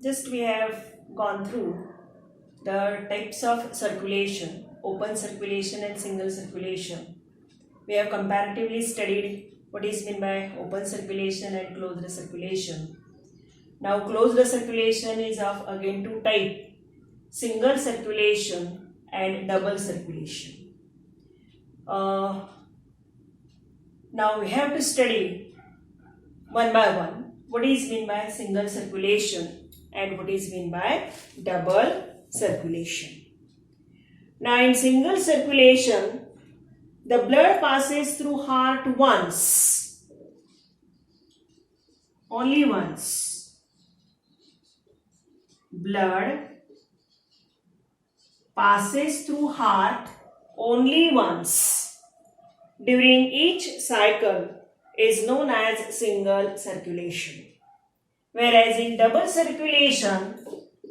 just we have gone through the types of circulation, open circulation and single circulation. We have comparatively studied what is meant by open circulation and closed circulation. Now closed circulation is of again two types, single circulation and double circulation. Now we have to study one by one what is meant by single circulation and what is meant by double circulation. Now in single circulation, the blood passes through heart once, only once. Blood passes through heart only once during each cycle is known as single circulation. Whereas in double circulation,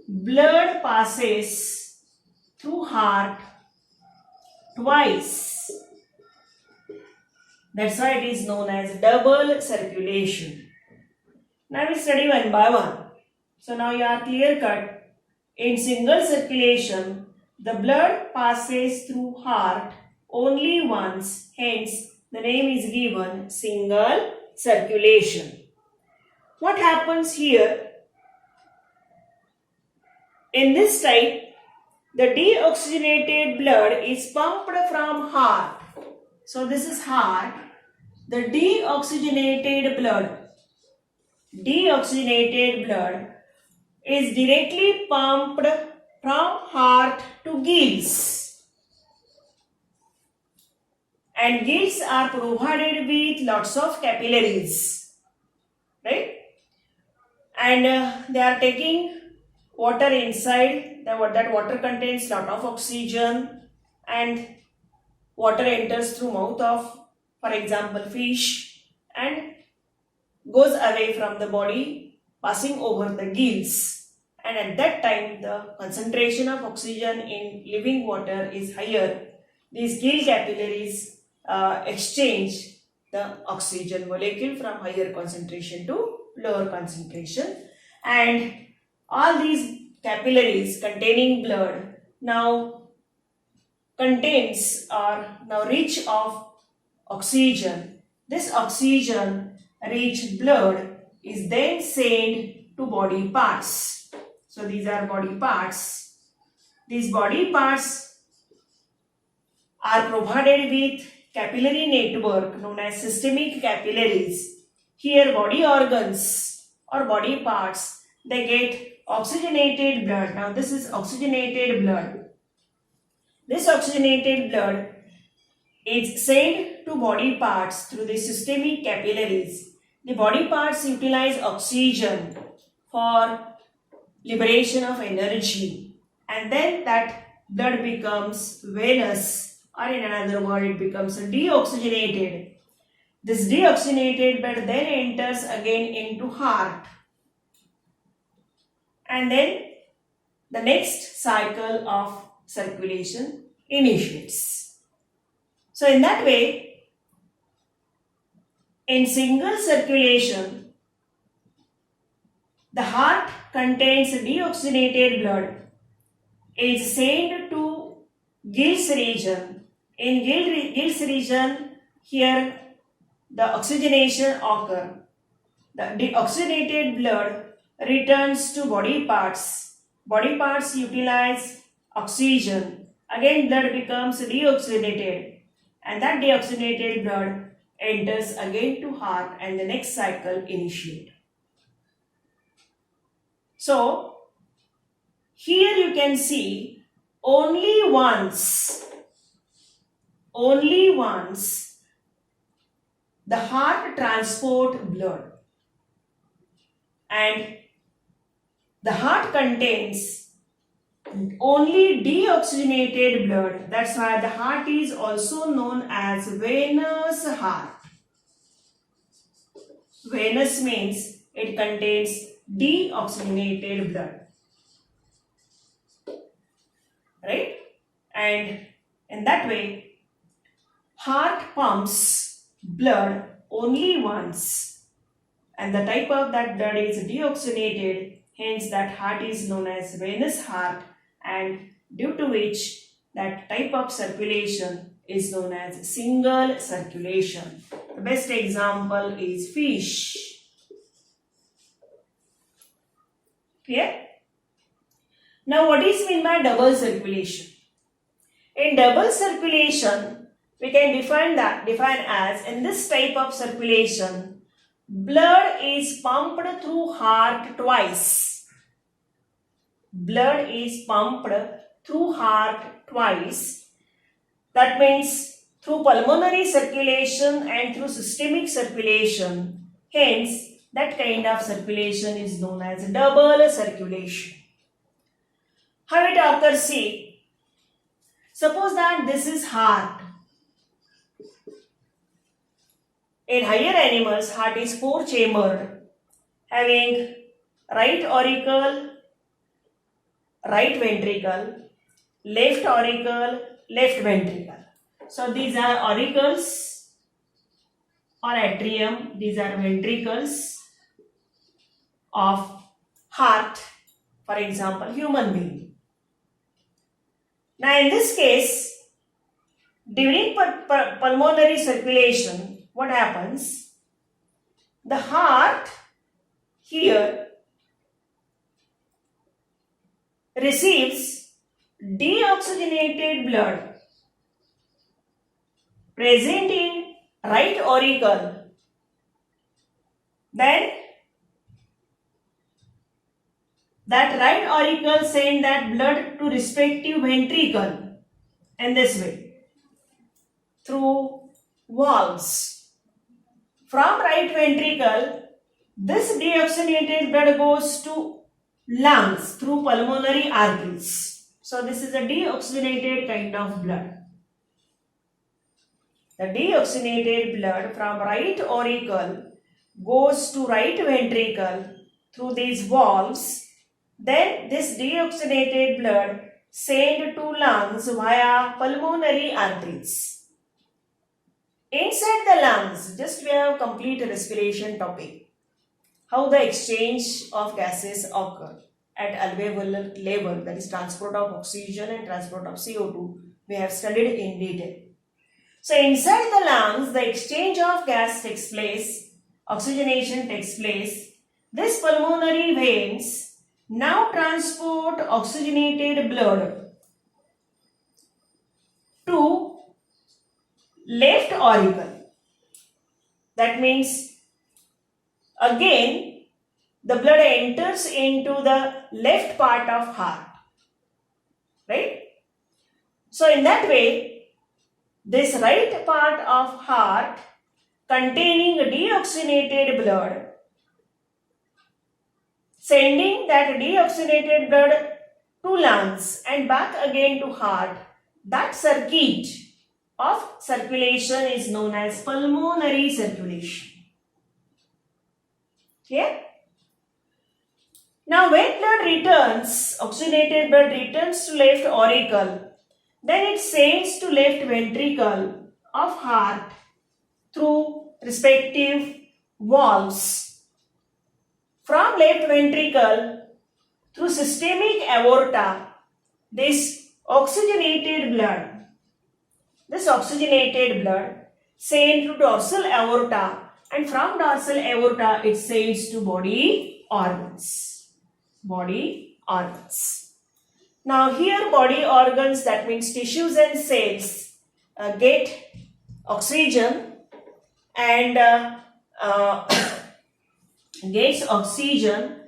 blood passes through heart twice. That's why it is known as double circulation. Now we study one by one. So now you are clear cut. In single circulation, the blood passes through heart only once. Hence, the name is given single circulation. What happens here? In this type, the deoxygenated blood is pumped from heart. So this is heart. The deoxygenated blood is directly pumped from heart to gills. And gills are provided with lots of capillaries, right? And they are taking water inside. That water contains lot of oxygen, and water enters through mouth of, for example, fish, and goes away from the body, passing over the gills. And at that time, the concentration of oxygen in living water is higher. These gill capillaries exchange the oxygen molecule from higher concentration to lower concentration, and all these capillaries containing blood now contains or now rich of oxygen. This oxygen rich blood is then sent to body parts. So these are body parts. These body parts are provided with capillary network known as systemic capillaries. Here body organs or body parts, they get oxygenated blood. Now this is oxygenated blood. This oxygenated blood is sent to body parts through the systemic capillaries. The body parts utilize oxygen for liberation of energy, and then that blood becomes venous, or in another word, it becomes deoxygenated. This deoxygenated blood then enters again into heart, and then the next cycle of circulation initiates. So in that way, in single circulation, the heart contains deoxygenated blood, is sent to gills region. In gills region, here the oxygenation occurs. The deoxygenated blood returns to body parts. Body parts utilize oxygen. Again, blood becomes deoxygenated, and that deoxygenated blood enters again to heart, and the next cycle initiates. So, here you can see only once the heart transport blood, and the heart contains only deoxygenated blood. That's why the heart is also known as venous heart. Venous means it contains deoxygenated blood, right? And in that way, heart pumps blood only once, and the type of that blood is deoxygenated, hence that heart is known as venous heart, and due to which that type of circulation is known as single circulation. The best example is fish. Clear? Now what is meant by double circulation? In double circulation, we can define as in this type of circulation, blood is pumped through heart twice. Blood is pumped through heart twice. That means through pulmonary circulation and through systemic circulation. Hence, that kind of circulation is known as double circulation. How it occurs? See, suppose that this is heart. In higher animals, heart is four-chambered, having right auricle, right ventricle, left auricle, left ventricle. So these are auricles or atrium, these are ventricles of heart, for example, human being. Now in this case, during pulmonary circulation, what happens? The heart here receives deoxygenated blood present in right auricle. Then that right auricle send that blood to respective ventricle in this way through valves. From right ventricle, this deoxygenated blood goes to lungs through pulmonary arteries. So this is a deoxygenated kind of blood. The deoxygenated blood from right auricle goes to right ventricle through these valves. Then this deoxygenated blood sent to lungs via pulmonary arteries. Inside the lungs, just we have complete respiration topic. How the exchange of gases occur at alveolar level, that is transport of oxygen and transport of CO2, we have studied in detail. So inside the lungs, the exchange of gas takes place, oxygenation takes place. This pulmonary veins now transport oxygenated blood to left auricle. That means again the blood enters into the left part of heart, right? So in that way, this right part of heart containing deoxygenated blood, sending that deoxygenated blood to lungs and back again to heart, that circuit of circulation is known as pulmonary circulation. Clear? Now when blood returns, oxygenated blood returns to left auricle, then it sends to left ventricle of heart through respective valves. From left ventricle through systemic aorta, this oxygenated blood sent to dorsal aorta, and from dorsal aorta it sends to body organs. Now here body organs, that means tissues and cells, get oxygen and gets oxygen,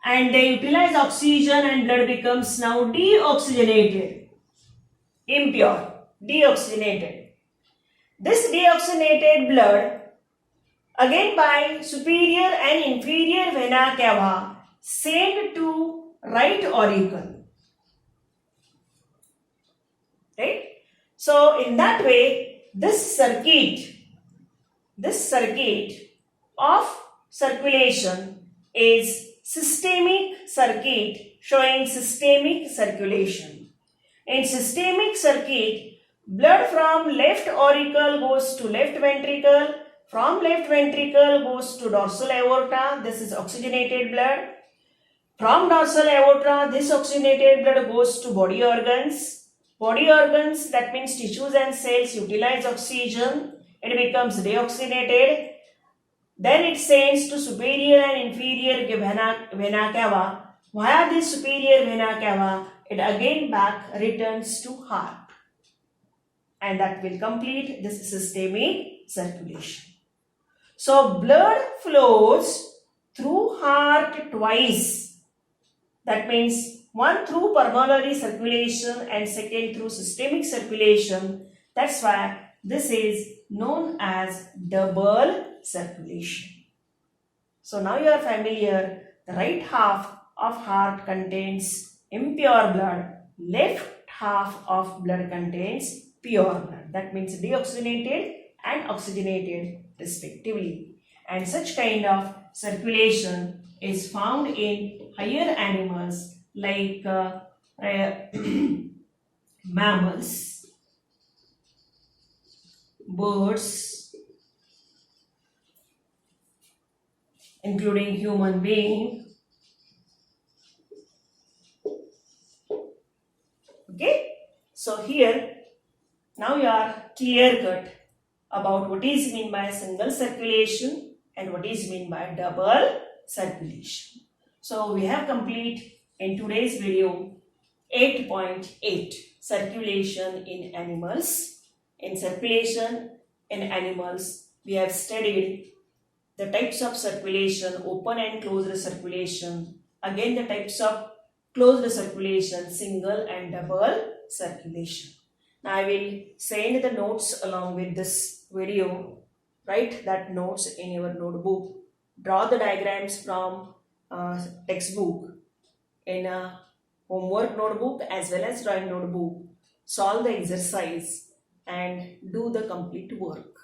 and they utilize oxygen and blood becomes now deoxygenated, impure, deoxygenated. This deoxygenated blood again by superior and inferior vena cava sent to right auricle, right? So in that way, this circuit of circulation is systemic circuit, showing systemic circulation. In systemic circuit, blood from left auricle goes to left ventricle, from left ventricle goes to dorsal aorta, this is oxygenated blood. From dorsal aorta, this oxygenated blood goes to body organs. Body organs, that means tissues and cells, utilize oxygen. It becomes deoxygenated. Then it sends to superior and inferior vena cava. Via this superior vena cava, it again back returns to heart. And that will complete this systemic circulation. So blood flows through heart twice. That means one through pulmonary circulation and second through systemic circulation. That's why this is known as double circulation. So now you are familiar. The right half of heart contains impure blood. Left half of blood contains pure blood. That means deoxygenated and oxygenated respectively. And such kind of circulation is found in higher animals like mammals, birds, including human being. Okay, so here now you are clear cut about what is meant by single circulation and what is meant by double circulation. So we have complete in today's video 8.8 circulation in animals. In circulation in animals, we have studied the types of circulation, open and closed circulation. Again, the types of closed circulation, single and double circulation. Now I will send the notes along with this video. Write that notes in your notebook. Draw the diagrams from textbook in a homework notebook as well as drawing notebook. Solve the exercise and do the complete work.